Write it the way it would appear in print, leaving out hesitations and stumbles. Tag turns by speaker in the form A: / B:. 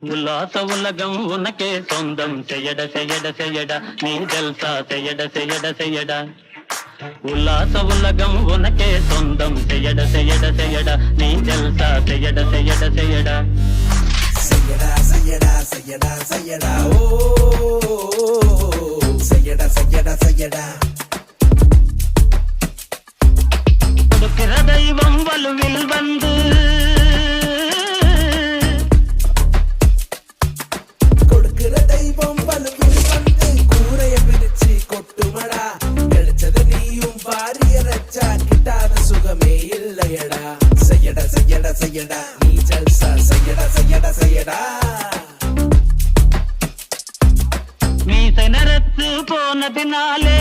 A: உல்லாச உலகம் உனக்கே சொந்தம் செய்யட செய்யட செய்யடா நீ ஜல்சா செய்யட செய்யட செய்யடா உல்லாச உலகம் உனக்கே சொந்தம் செய்யட செய்யட செய்யடா நீ ஜல்சா செய்யட செய்யட செய்யடா
B: செய்யடா செய்யடா செய்யடா செய்யடா ஓ செய்யடா செய்யடா செய்யடா
A: கொடுக்கிற தெய்வம் வலுவில் வந்து
B: கொடுக்கிற தெய்வம் வலுவில் வந்து கூரைய பிரிச்சு கொட்டுமடா கிடைச்சது நீயும் பாரிய ரச்சா கிட்டாத சுகமே இல்லையடா செய்யடா செய்யடா செய்யடா நீ ஜல்சா செய்யடா செய்யடா செய்யடா
A: மீசை நரத்து போனதினாலே